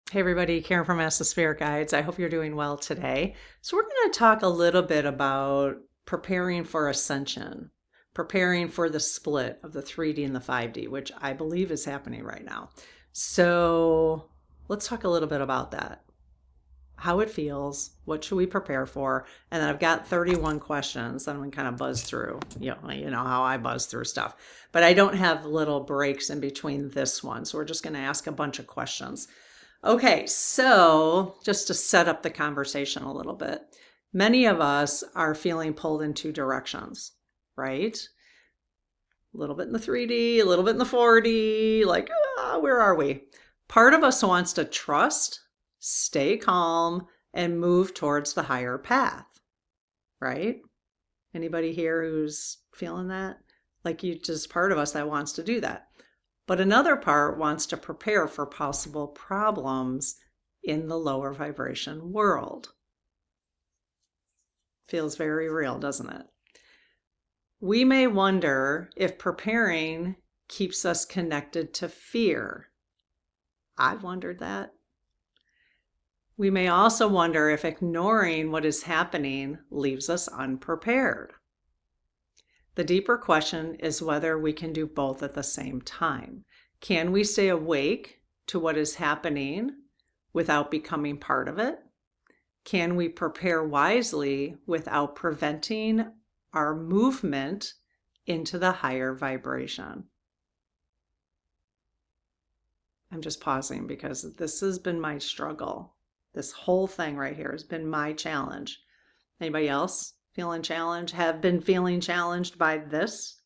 Hey everybody, Karen from Master Spirit Guides. I hope you're doing well today. So we're going to talk a little bit about preparing for Ascension, preparing for the split of the 3D and the 5D, which I believe is happening right now. So let's talk a little bit about that. How it feels, what should we prepare for? And then I've got 31 questions that I'm going to kind of buzz through. You know how I buzz through stuff. But I don't have little breaks in between this one. So we're just going to ask a bunch of questions. Okay, so just to set up the conversation a little bit, many of us are feeling pulled in two directions, right? A little bit in the 3D, a little bit in the 4D, like, where are we? Part of us wants to trust, stay calm, and move towards the higher path, right? Anybody here who's feeling that? Like you just part of us that wants to do that. But another part wants to prepare for possible problems in the lower vibration world. Feels very real, doesn't it? We may wonder if preparing keeps us connected to fear. I've wondered that. We may also wonder if ignoring what is happening leaves us unprepared. The deeper question is whether we can do both at the same time. Can we stay awake to what is happening without becoming part of it? Can we prepare wisely without preventing our movement into the higher vibration? I'm just pausing because this has been my struggle. This whole thing right here has been my challenge. Anybody else feeling challenged, have been feeling challenged by this?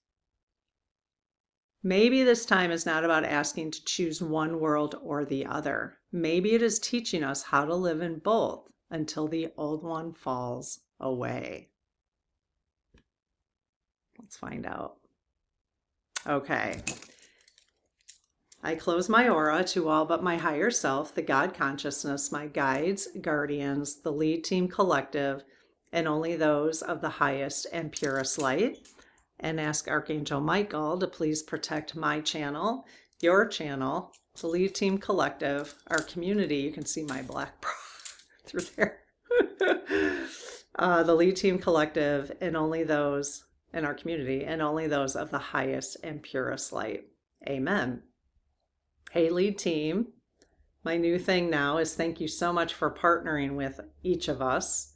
Maybe this time is not about asking to choose one world or the other. Maybe it is teaching us how to live in both until the old one falls away. Let's find out. Okay. I close my aura to all but my higher self, the God consciousness, my guides, guardians, the lead team collective, and only those of the highest and purest light, and ask Archangel Michael to please protect my channel, your channel, the lead team collective, our community. You can see my black bra through there. The lead team collective, and only those in our community, and only those of the highest and purest light. Amen. Hey, lead team. My new thing now is thank you so much for partnering with each of us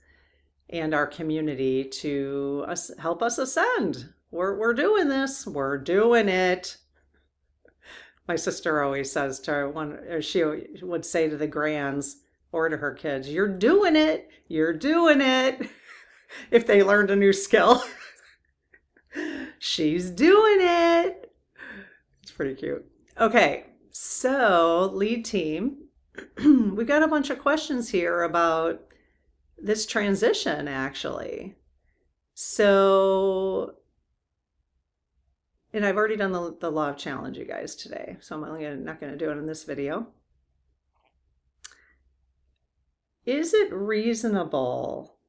and our community to help us ascend. We're doing this. We're doing it. My sister always says to her, or she would say to the grands or to her kids, "You're doing it. You're doing it." If they learned a new skill, she's doing it. It's pretty cute. Okay, so lead team, we've got a bunch of questions here about this transition, actually. So, and I've already done the law of challenge, you guys, today. So I'm not going to do it in this video. Is it reasonable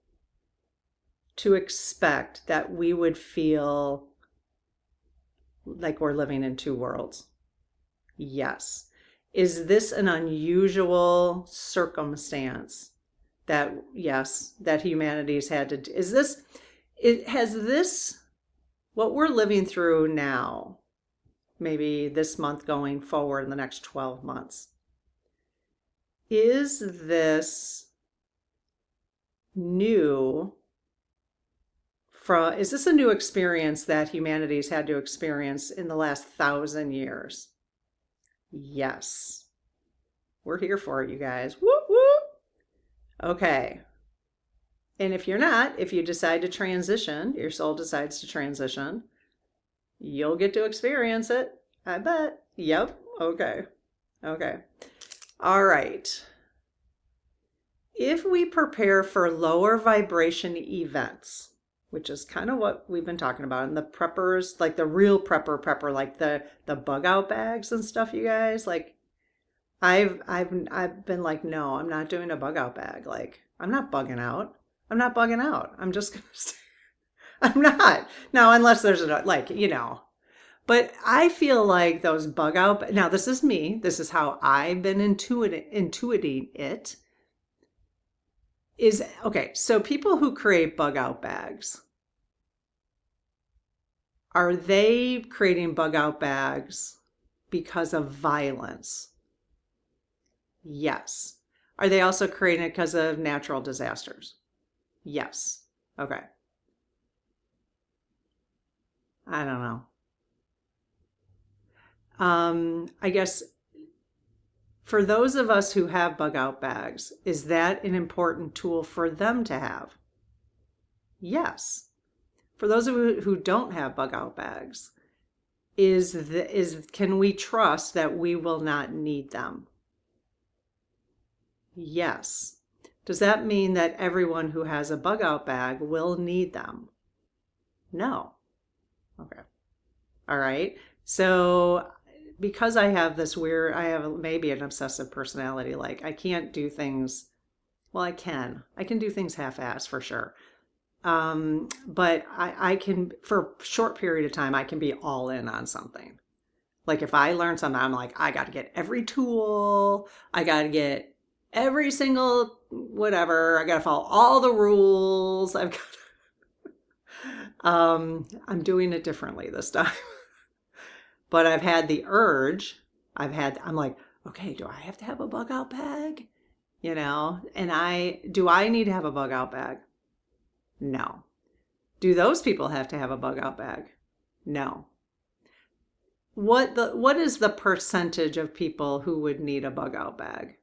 to expect that we would feel like we're living in two worlds? Yes. Is this an unusual circumstance that, yes, that humanity's had to do? Has this, what we're living through now, maybe this month going forward in the next 12 months, is this new? Is this a new experience that humanity's had to experience in the last 1,000 years? Yes. We're here for it, you guys. Whoop, whoop. Okay. And if you're not, if you decide to transition, your soul decides to transition, you'll get to experience it. I bet. Yep. Okay. Okay. All right. If we prepare for lower vibration events, which is kind of what we've been talking about, and the preppers, like the real prepper, like the Bugout bags and stuff, you guys, like I've been like, no, I'm not doing a Bugout bag. Like, I'm not bugging out. I'm not bugging out. I'm just gonna stay. I'm not. Now, unless there's a, like, But I feel like those bug out, now this is me, this is how I've been intuiting it, is okay. So people who create bug out bags, are they creating bug out bags because of violence? Yes. Are they also creating it because of natural disasters? Yes. Okay. I don't know. I guess for those of us who have bug out bags, is that an important tool for them to have? Yes. For those of you who don't have bug out bags, can we trust that we will not need them? Yes. Does that mean that everyone who has a bug out bag will need them? No. Okay. All right. So because I have this weird, I have maybe an obsessive personality, like I can't do things, well, I can. I can do things half-assed for sure. But I can, for a short period of time, I can be all in on something. Like if I learn something, I'm like, I got to get every tool. I got to get every single whatever. I got to follow all the rules. I've got I'm doing it differently this time. But I've had the urge. I'm like, okay, do I have to have a bug out bag? And do I need to have a bug out bag? No. Do those people have to have a bug out bag? No. What is the percentage of people who would need a bug out bag?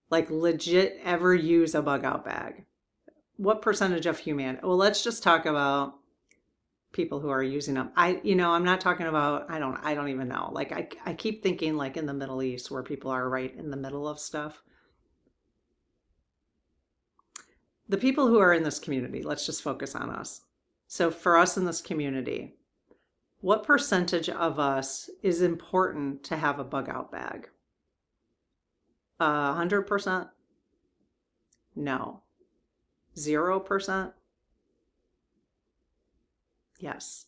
Like legit ever use a bug out bag? What percentage of humanity? Well, let's just talk about people who are using them. I'm not talking about, I don't even know. Like I keep thinking like in the Middle East where people are right in the middle of stuff. The people who are in this community, let's just focus on us. So for us in this community, what percentage of us is important to have a bug out bag? 100%? No. 0%? Yes.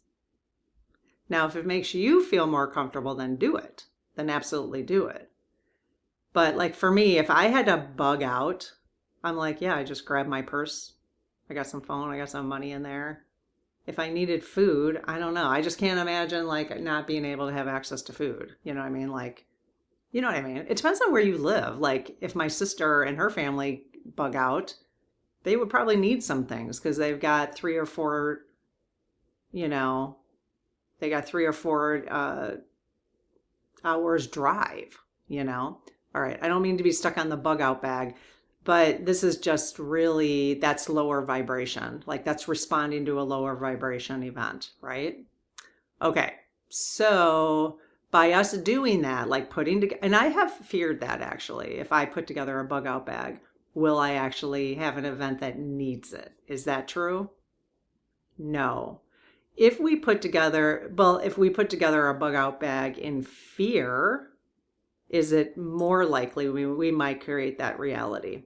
Now, if it makes you feel more comfortable, then do it. Then absolutely do it. But like for me, if I had to bug out, I'm like, yeah, I just grab my purse. I got some phone, I got some money in there. If I needed food, I don't know. I just can't imagine like not being able to have access to food. You know what I mean? Like, you know what I mean? It depends on where you live. Like if my sister and her family bug out, they would probably need some things because they've got three or four, you know, they got 3 or 4 hours drive, you know? All right. I don't mean to be stuck on the bug out bag, but this is just really, that's lower vibration. Like that's responding to a lower vibration event, right? Okay. So by us doing that, like putting together, and I have feared that actually, if I put together a bug out bag, will I actually have an event that needs it? Is that true? No. If we put together a bug out bag in fear, is it more likely we might create that reality?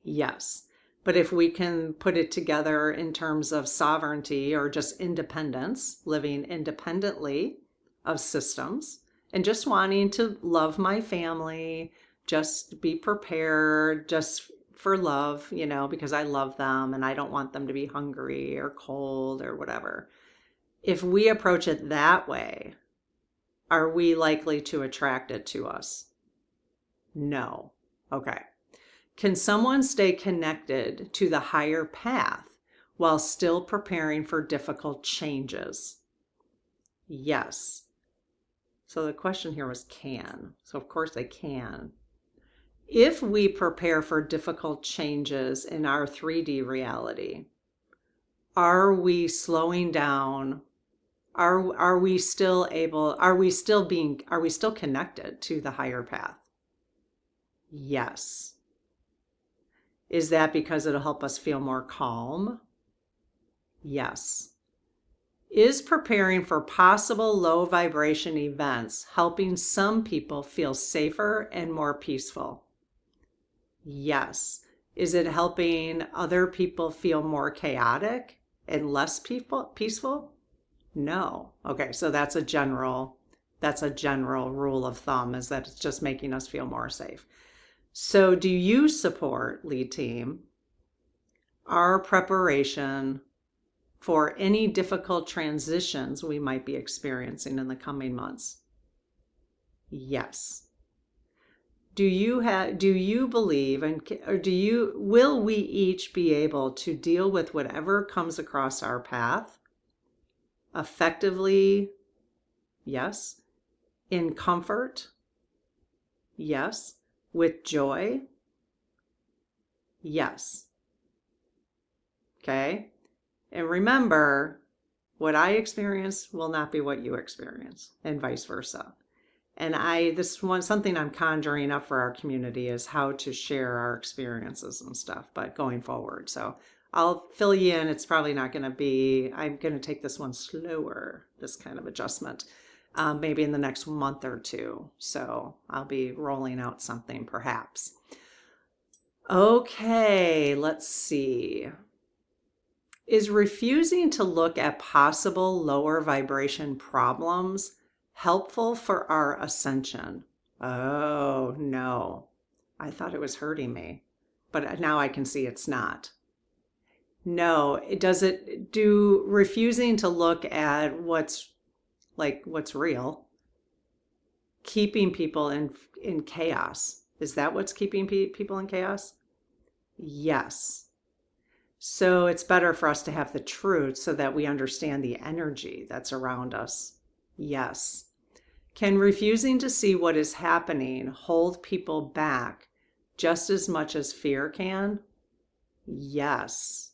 Yes. But if we can put it together in terms of sovereignty or just independence, living independently of systems, and just wanting to love my family, just be prepared, just for love, because I love them and I don't want them to be hungry or cold or whatever. If we approach it that way, are we likely to attract it to us? No. Okay. Can someone stay connected to the higher path while still preparing for difficult changes? Yes. So the question here was can. So of course they can. If we prepare for difficult changes in our 3D reality, are we slowing down? Are we still connected to the higher path? Yes. Is that because it'll help us feel more calm? Yes. Is preparing for possible low vibration events helping some people feel safer and more peaceful? Yes. Is it helping other people feel more chaotic and less peaceful? No. Okay, so that's a general rule of thumb, is that it's just making us feel more safe. So do you support, lead team, our preparation for any difficult transitions we might be experiencing in the coming months? Yes. Do you believe, or will we each be able to deal with whatever comes across our path effectively? Yes. In comfort? Yes. With joy? Yes. Okay. And remember, what I experience will not be what you experience, and vice versa. And something I'm conjuring up for our community is how to share our experiences and stuff, but going forward. So I'll fill you in. It's probably not going to be, I'm going to take this one slower, this kind of adjustment, maybe in the next month or two. So I'll be rolling out something perhaps. Okay, let's see. Is refusing to look at possible lower vibration problems helpful for our ascension? Oh, no. I thought it was hurting me, but now I can see it's not. No, do refusing to look at what's real, keeping people in chaos? Is that what's keeping people in chaos? Yes. So it's better for us to have the truth so that we understand the energy that's around us. Yes. Can refusing to see what is happening hold people back just as much as fear can? Yes.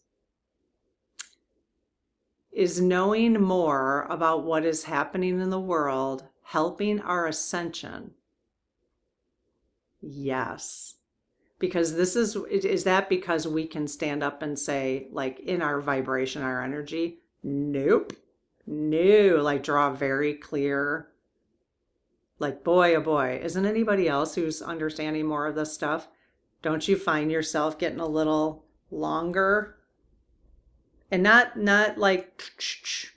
Is knowing more about what is happening in the world helping our ascension? Yes. Because is that because we can stand up and say, like, in our vibration, our energy, nope, no, like draw very clear, like, boy, oh boy, isn't anybody else who's understanding more of this stuff? Don't you find yourself getting a little longer? And not like,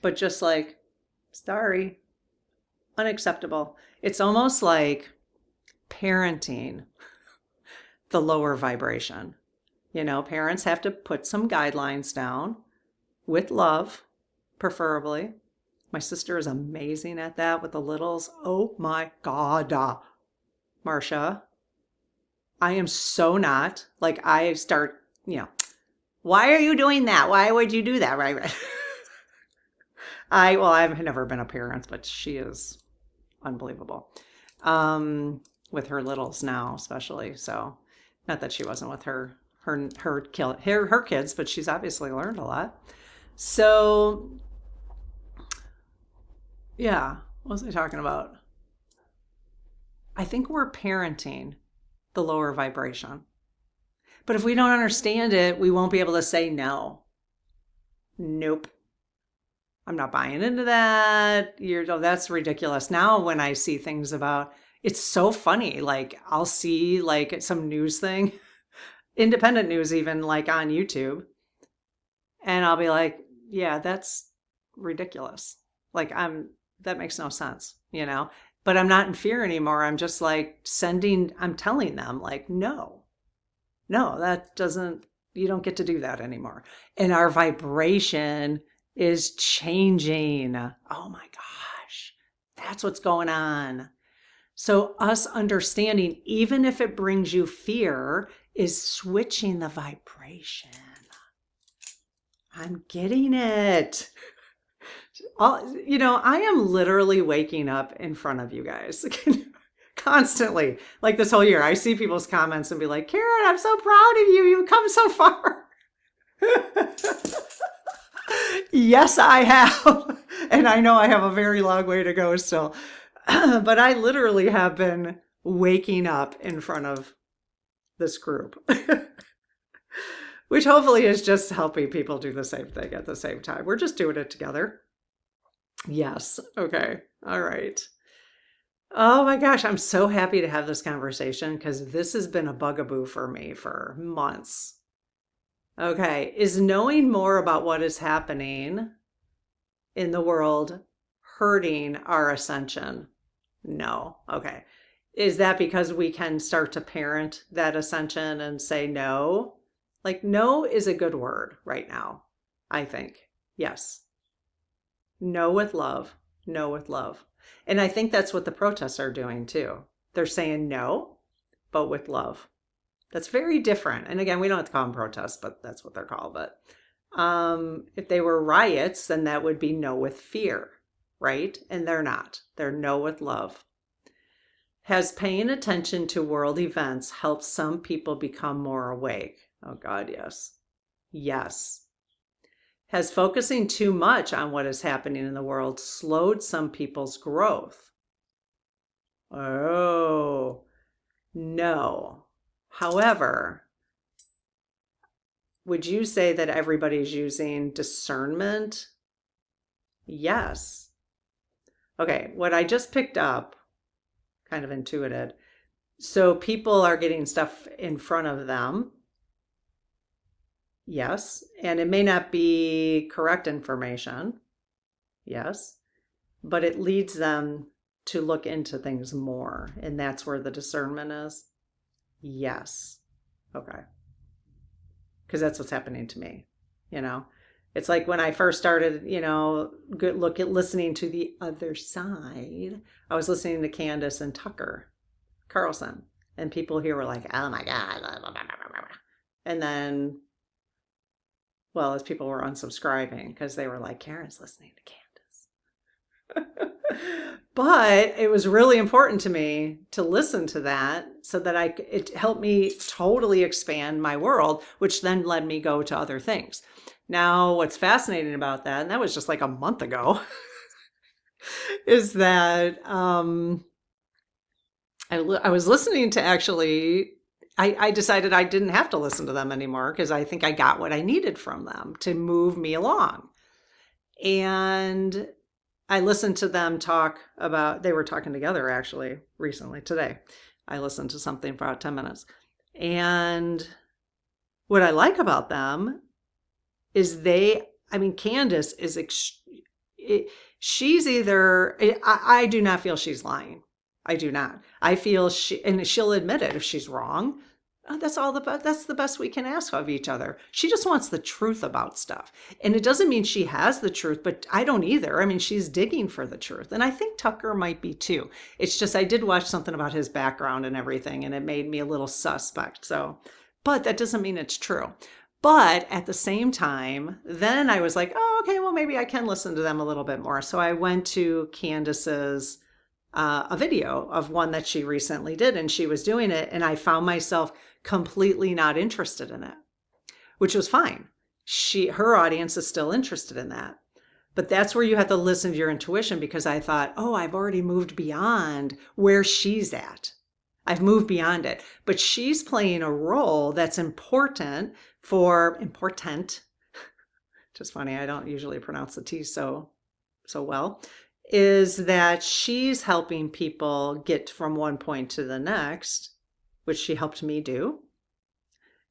but just like, sorry, unacceptable. It's almost like parenting the lower vibration. Parents have to put some guidelines down with love, preferably. My sister is amazing at that with the littles. Oh my God. Marcia, I am so not. Like, I start, why are you doing that? Why would you do that? Right. I've never been a parent, but she is unbelievable. With her littles now, especially. So, not that she wasn't with her kids, but she's obviously learned a lot. So, yeah, what was I talking about? I think we're parenting the lower vibration. But if we don't understand it, we won't be able to say no. Nope. I'm not buying into that. That's ridiculous. Now when I see things about, it's so funny. Like, I'll see like some news thing, independent news even, like on YouTube. And I'll be like, yeah, that's ridiculous. Like, that makes no sense, but I'm not in fear anymore. I'm just like I'm telling them like, no, that doesn't, you don't get to do that anymore. And our vibration is changing. Oh my gosh, that's what's going on. So us understanding, even if it brings you fear, is switching the vibration. I'm getting it. I am literally waking up in front of you guys constantly. Like this whole year, I see people's comments and be like, Karen, I'm so proud of you. You've come so far. Yes, I have. And I know I have a very long way to go still. But I literally have been waking up in front of this group. Which hopefully is just helping people do the same thing at the same time. We're just doing it together. Yes. Okay. All right. Oh my gosh, I'm so happy to have this conversation because this has been a bugaboo for me for months. Okay. Is knowing more about what is happening in the world hurting our ascension? No. Okay. Is that because we can start to parent that ascension and say no? Like, no is a good word right now, I think. Yes. No with love. No with love. And I think that's what the protests are doing too. They're saying no, but with love. That's very different. And again, we don't have to call them protests, but that's what they're called. But if they were riots, then that would be no with fear, right? And they're not. They're no with love. Has paying attention to world events helped some people become more awake? Oh, God, yes. Yes. Has focusing too much on what is happening in the world slowed some people's growth? Oh, no. However, would you say that everybody's using discernment? Yes. Okay, what I just picked up, kind of intuited. So people are getting stuff in front of them. Yes. And it may not be correct information. Yes. But it leads them to look into things more. And that's where the discernment is. Yes. Okay. Because that's what's happening to me. You know, it's like when I first started, listening to the other side, I was listening to Candace and Tucker Carlson. And people here were like, oh my God. Blah, blah, blah, blah, blah. And then, well, as people were unsubscribing because they were like, Karen's listening to Candace. But it was really important to me to listen to that so that it helped me totally expand my world, which then led me go to other things. Now, what's fascinating about that, and that was just like a month ago, is that I was listening to I decided I didn't have to listen to them anymore because I think I got what I needed from them to move me along. And I listened to them they were talking together actually recently today. I listened to something for about 10 minutes. And what I like about them is Candace is, she's either, I do not feel she's lying. I do not. I feel and she'll admit it if she's wrong. That's the best we can ask of each other. She just wants the truth about stuff. And it doesn't mean she has the truth, but I don't either. I mean, she's digging for the truth. And I think Tucker might be too. It's just, I did watch something about his background and everything, and it made me a little suspect. But that doesn't mean it's true. But at the same time, then I was like, oh, okay, well, maybe I can listen to them a little bit more. So I went to Candace's a video of one that she recently did, and she was doing it, and I found myself completely not interested in it, which was fine. Her audience is still interested in that. But that's where you have to listen to your intuition, because I thought, oh, I've already moved beyond where she's at. I've moved beyond it. But she's playing a role that's important. Just funny, I don't usually pronounce the T so well. Is that she's helping people get from one point to the next, which she helped me do.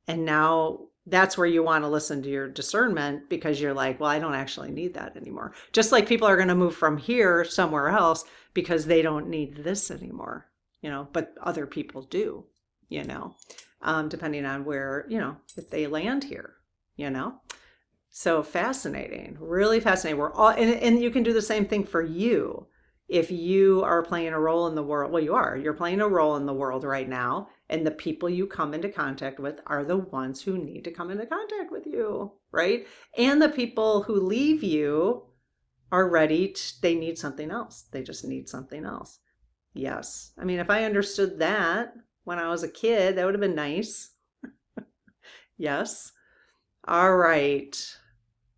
And now that's where you want to listen to your discernment, because you're like, well, I don't actually need that anymore. Just like people are going to move from here somewhere else because they don't need this anymore, but other people do, depending on where, if they land here, So fascinating, really fascinating. We're all, and you can do the same thing for you. If you are playing a role in the world, well, you're playing a role in the world right now. And the people you come into contact with are the ones who need to come into contact with you, right? And the people who leave you are ready. They need something else. They just need something else. Yes. I mean, if I understood that when I was a kid, that would have been nice. Yes. All right.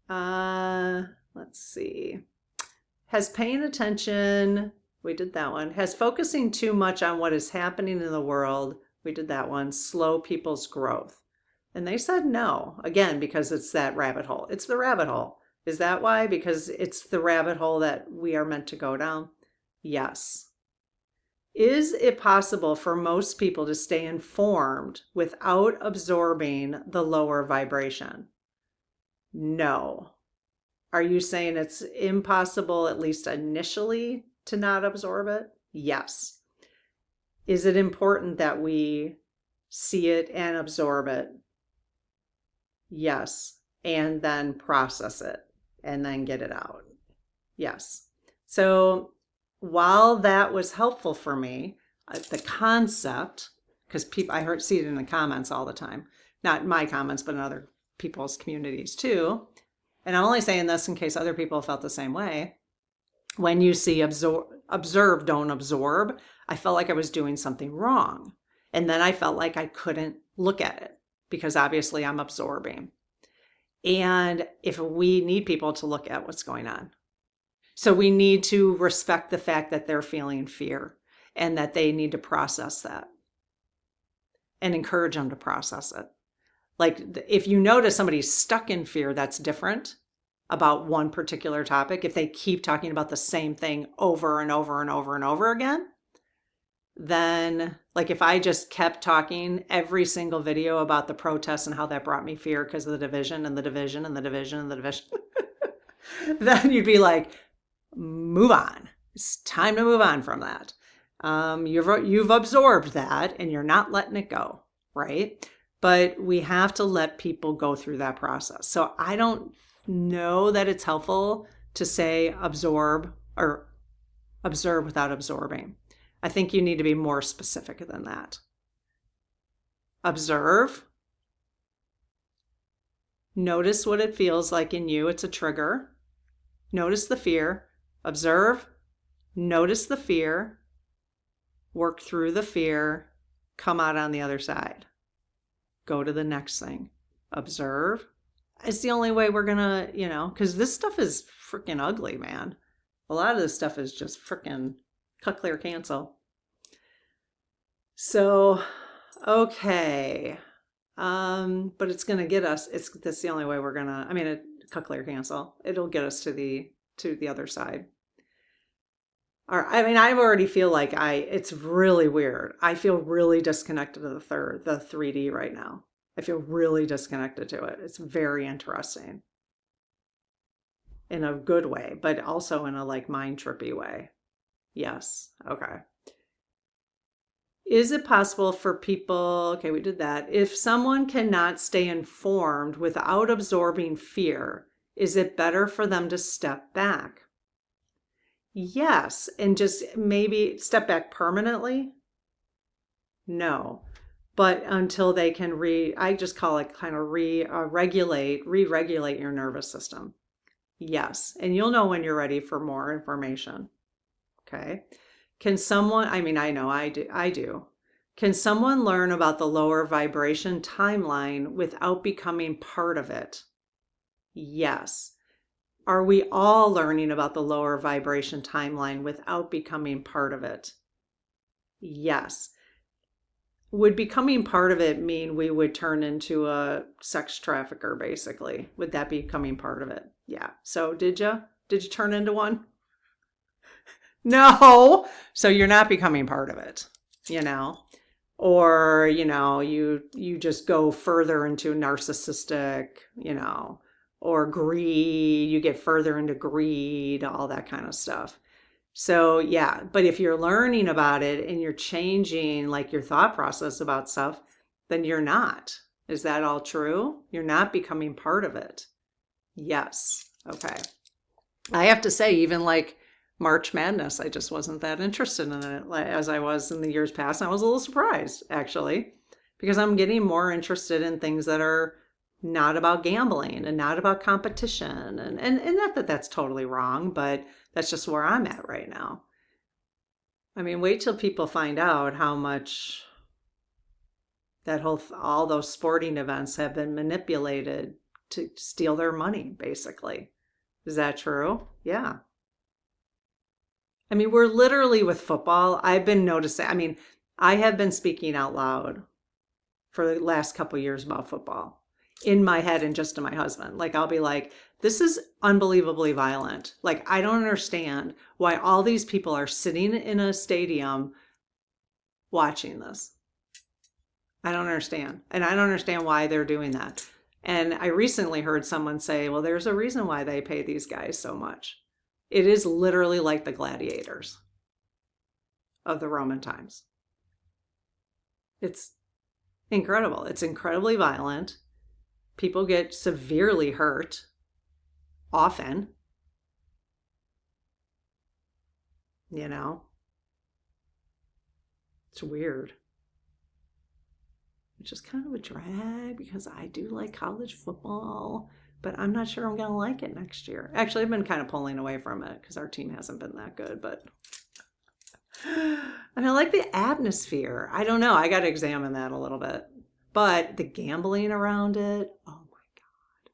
Let's see. Has paying attention, we did that one. Has focusing too much on what is happening in the world, we did that one, slow people's growth? And they said no, again, because it's that rabbit hole. It's the rabbit hole. Is that why? Because it's the rabbit hole that we are meant to go down? Yes. Is it possible for most people to stay informed without absorbing the lower vibration? No. Are you saying it's impossible, at least initially, to not absorb it? Yes. Is it important that we see it and absorb it? Yes. And then process it and then get it out. Yes. So while that was helpful for me, the concept, because see it in the comments all the time, not in my comments, but in other people's communities too. And I'm only saying this in case other people felt the same way. When you see observe, don't absorb, I felt like I was doing something wrong. And then I felt like I couldn't look at it because obviously I'm absorbing. And if we need people to look at what's going on. So we need to respect the fact that they're feeling fear and that they need to process that and encourage them to process it. Like if you notice somebody's stuck in fear, that's different about one particular topic. If they keep talking about the same thing over and over and over and over again, then like if I just kept talking every single video about the protests and how that brought me fear because of the division and the division and the division and the division, then you'd be like, move on. It's time to move on from that. You've absorbed that and you're not letting it go, right? But we have to let people go through that process. So I don't know that it's helpful to say absorb or observe without absorbing. I think you need to be more specific than that. Observe. Notice what it feels like in you. It's a trigger. Notice the fear. Observe. Notice the fear. Work through the fear. Come out on the other side. Go to the next thing. Observe. It's the only way we're gonna, because this stuff is freaking ugly, man. A lot of this stuff is just freaking cut, clear, cancel. So, okay. But it's gonna get us, that's the only way we're gonna, cut, clear, cancel. It'll get us to the other side. I already feel like it's really weird. I feel really disconnected to the 3D right now. I feel really disconnected to it. It's very interesting in a good way, but also in a like mind trippy way. Yes. Okay. Is it possible for people, okay, we did that. If someone cannot stay informed without absorbing fear, is it better for them to step back? Yes, and just maybe step back permanently? No, but until they can I just call it kind of re-regulate your nervous system. Yes, and you'll know when you're ready for more information. Okay. Can someone, I know I do. Can someone learn about the lower vibration timeline without becoming part of it? Yes. Are we all learning about the lower vibration timeline without becoming part of it? Yes. Would becoming part of it mean we would turn into a sex trafficker, basically? Would that be becoming part of it? Yeah. So did you turn into one? No. So you're not becoming part of it, or, you just go further into narcissistic, or greed, you get further into greed, all that kind of stuff. So yeah, but if you're learning about it and you're changing like your thought process about stuff, then you're not. Is that all true? You're not becoming part of it. Yes. Okay. I have to say, even like March Madness, I just wasn't that interested in it as I was in the years past. I was a little surprised, actually, because I'm getting more interested in things that are not about gambling and not about competition. And not that that's totally wrong, but that's just where I'm at right now. Wait till people find out how much all those sporting events have been manipulated to steal their money, basically. Is that true? Yeah. We're literally with football. I've been noticing, I have been speaking out loud for the last couple years about football in my head and just to my husband. Like, I'll be like, this is unbelievably violent. Like, I don't understand why all these people are sitting in a stadium watching this. I don't understand. And I don't understand why they're doing that. And I recently heard someone say, well, there's a reason why they pay these guys so much. It is literally like the gladiators of the Roman times. It's incredible. It's incredibly violent. People get severely hurt often, you know. It's weird. Which is kind of a drag because I do like college football, but I'm not sure I'm going to like it next year. Actually, I've been kind of pulling away from it because our team hasn't been that good, but I like the atmosphere. I don't know. I got to examine that a little bit. But the gambling around it, oh my God.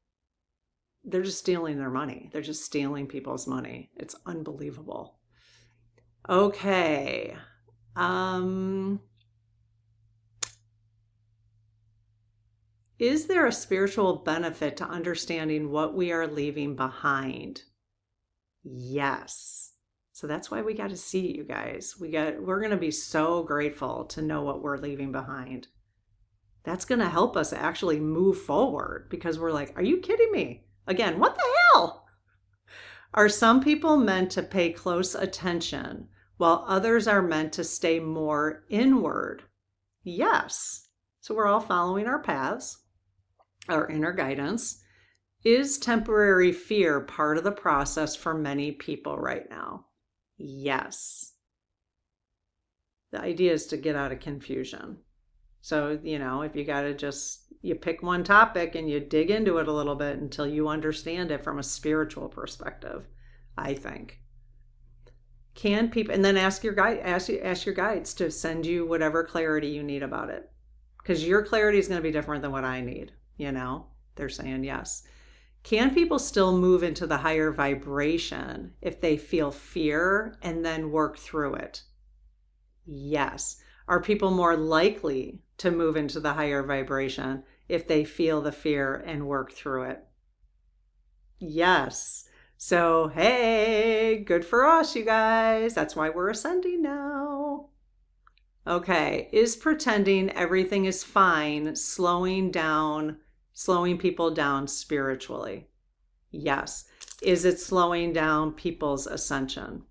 They're just stealing their money. They're just stealing people's money. It's unbelievable. Okay. Is there a spiritual benefit to understanding what we are leaving behind? Yes. So that's why we got to see it, you guys. We're going to be so grateful to know what we're leaving behind. That's going to help us actually move forward because we're like, are you kidding me? Again, what the hell? Are some people meant to pay close attention while others are meant to stay more inward? Yes. So we're all following our paths, our inner guidance. Is temporary fear part of the process for many people right now? Yes. The idea is to get out of confusion. So, if you got to you pick one topic and you dig into it a little bit until you understand it from a spiritual perspective, I think. Can people, and then ask your guides to send you whatever clarity you need about it. Because your clarity is going to be different than what I need, They're saying yes. Can people still move into the higher vibration if they feel fear and then work through it? Yes. Are people more likely to move into the higher vibration if they feel the fear and work through it? Yes. So, hey, good for us, you guys. That's why we're ascending now. Okay. Is pretending everything is fine slowing people down spiritually? Yes. Is it slowing down people's ascension?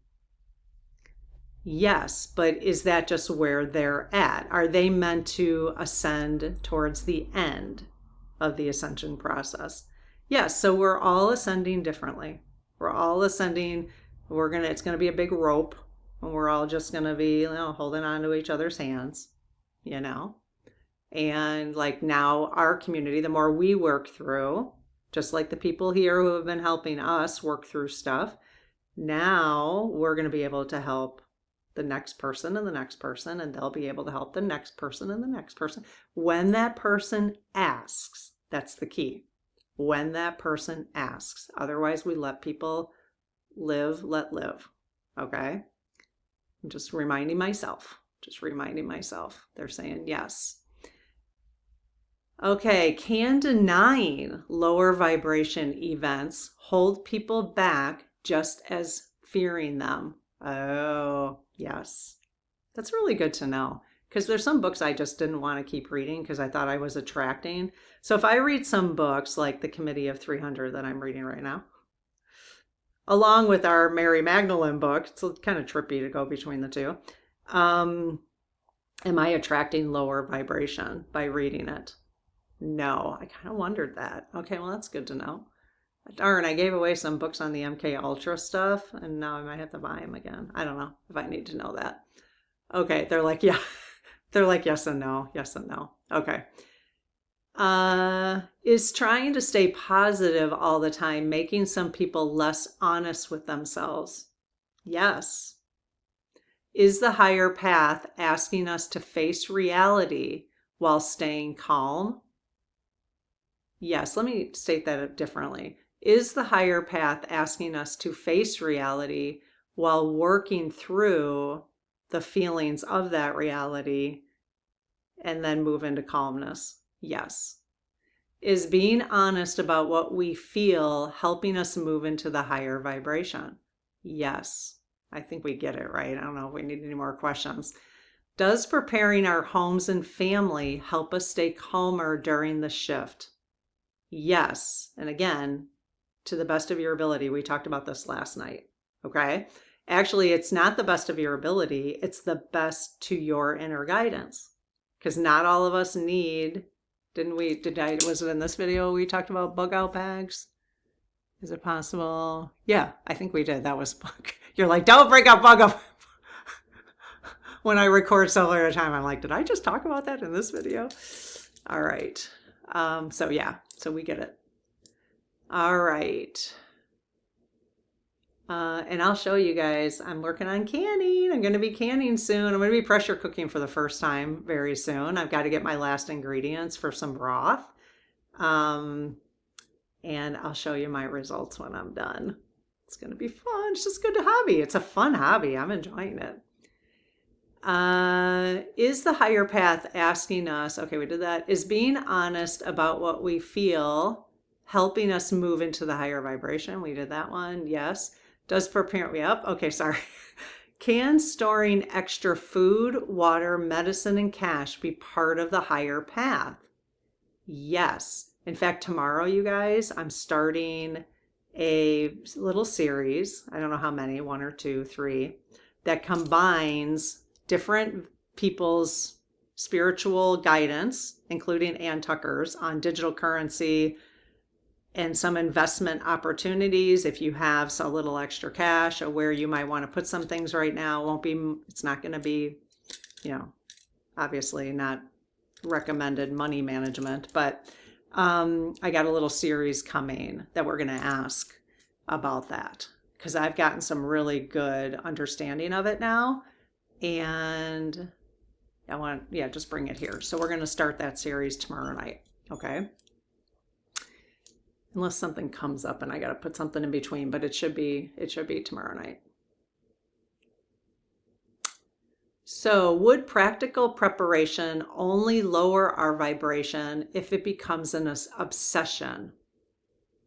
Yes, but is that just where they're at? Are they meant to ascend towards the end of the ascension process? Yes, so we're all ascending differently. We're all ascending. It's going to be a big rope, and we're all just going to be, holding on to each other's hands, And like now our community, the more we work through, just like the people here who have been helping us work through stuff, now we're going to be able to help the next person and the next person, and they'll be able to help the next person and the next person. When that person asks, that's the key. When that person asks. Otherwise, we let people let live. Okay? I'm just reminding myself. They're saying yes. Okay, can denying lower vibration events hold people back just as fearing them? Oh, yes. That's really good to know because there's some books I just didn't want to keep reading because I thought I was attracting. So if I read some books like The Committee of 300 that I'm reading right now, along with our Mary Magdalene book, it's kind of trippy to go between the two. Am I attracting lower vibration by reading it? No, I kind of wondered that. Okay, well, that's good to know. Darn, I gave away some books on the MK Ultra stuff, and now I might have to buy them again. I don't know if I need to know that. Okay, they're like, yeah. They're like, yes and no, yes and no. Okay. Is trying to stay positive all the time making some people less honest with themselves? Yes. Is the higher path asking us to face reality while staying calm? Yes, let me state that differently. Is the higher path asking us to face reality while working through the feelings of that reality and then move into calmness? Yes. Is being honest about what we feel helping us move into the higher vibration? Yes. I think we get it, right? I don't know if we need any more questions. Does preparing our homes and family help us stay calmer during the shift? Yes. And again, to the best of your ability. We talked about this last night. Okay. Actually, it's not the best of your ability. It's the best to your inner guidance. Because not all of us need, was it in this video we talked about Bugout bags? Is it possible? Yeah, I think we did. That was bug. You're like, don't break up Bugout. When I record so at a time, I'm like, did I just talk about that in this video? All right. So yeah, so we get it. All right. And I'll show you guys, I'm working on canning. I'm going to be canning soon. I'm going to be pressure cooking for the first time very soon. I've got to get my last ingredients for some broth. And I'll show you my results when I'm done. It's going to be fun. It's just a good hobby. It's a fun hobby. I'm enjoying it. Is the higher path asking us, okay, we did that. Is being honest about what we feel helping us move into the higher vibration? We did that one. Yes. Does prepare, yep. Okay, sorry. Can storing extra food, water, medicine, and cash be part of the higher path? Yes. In fact, tomorrow, you guys, I'm starting a little series. I don't know how many, 1 or 2, 3, that combines different people's spiritual guidance, including Ann Tucker's, on digital currency and some investment opportunities. If you have a little extra cash or where you might want to put some things right now, it's not going to be, obviously not recommended money management, but I got a little series coming that we're going to ask about that, because I've gotten some really good understanding of it now, and I want, just bring it here. So we're going to start that series tomorrow night. Okay. Unless something comes up and I got to put something in between, but it should be tomorrow night. So would practical preparation only lower our vibration if it becomes an obsession?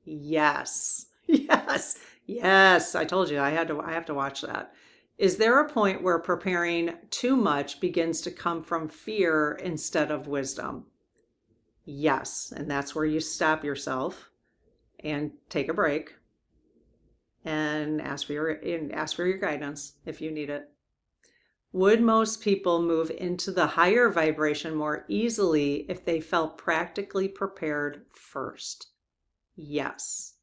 Yes. Yes. Yes. I told you I have to watch that. Is there a point where preparing too much begins to come from fear instead of wisdom? Yes. And that's where you stop yourself and take a break and ask for your guidance if you need it. Would most people move into the higher vibration more easily if they felt practically prepared first? Yes.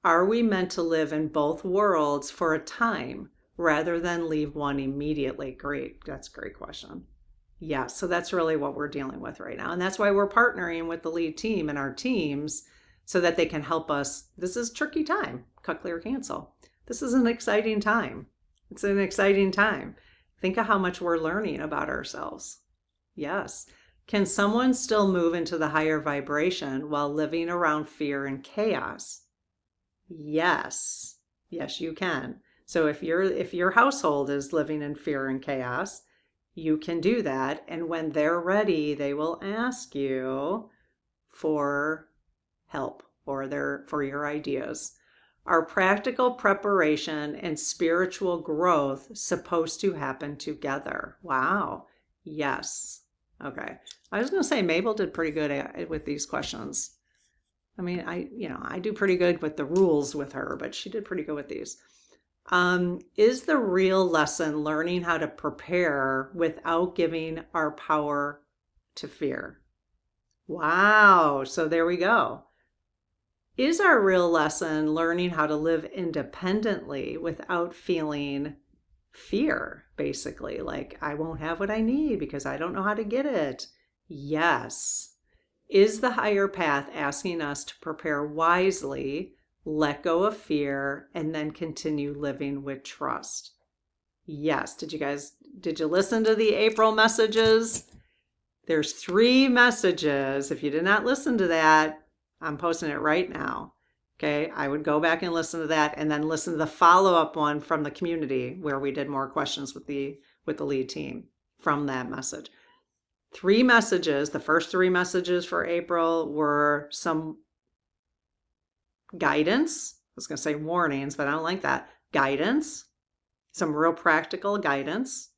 Are we meant to live in both worlds for a time rather than leave one immediately? Great. That's a great question. Yeah, so that's really what we're dealing with right now. And that's why we're partnering with the lead team and our teams so that they can help us. This is a tricky time. Cut, clear, cancel. This is an exciting time. It's an exciting time. Think of how much we're learning about ourselves. Yes. Can someone still move into the higher vibration while living around fear and chaos? Yes. Yes, you can. So if your household is living in fear and chaos, you can do that. And when they're ready, they will ask you for help or for your ideas. Are practical preparation and spiritual growth supposed to happen together? Wow. Yes. Okay. I was going to say Mabel did pretty good with these questions. I mean, I do pretty good with the rules with her, but she did pretty good with these. Is the real lesson learning how to prepare without giving our power to fear? Wow. So there we go. Is our real lesson learning how to live independently without feeling fear, basically? Like, I won't have what I need because I don't know how to get it. Yes. Is the higher path asking us to prepare wisely, let go of fear, and then continue living with trust? Yes. Did you listen to the April messages? There's 3 messages. If you did not listen to that, I'm posting it right now. Okay. I would go back and listen to that and then listen to the follow-up one from the community where we did more questions with the lead team from that message. 3 messages. The first 3 messages for April were some guidance. I was going to say warnings, but I don't like that. Guidance, some real practical guidance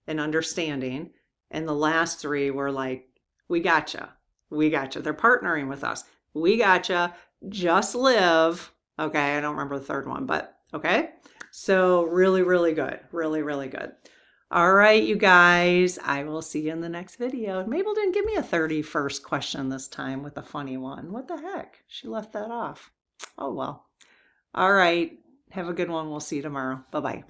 and understanding. And the last 3 were like, we gotcha. We gotcha. They're partnering with us. We gotcha. Just live. Okay, I don't remember the third one, but okay. So really, really good. Really, really good. All right, you guys, I will see you in the next video. Mabel didn't give me a 31st question this time with a funny one. What the heck? She left that off. Oh, well. All right. Have a good one. We'll see you tomorrow. Bye-bye.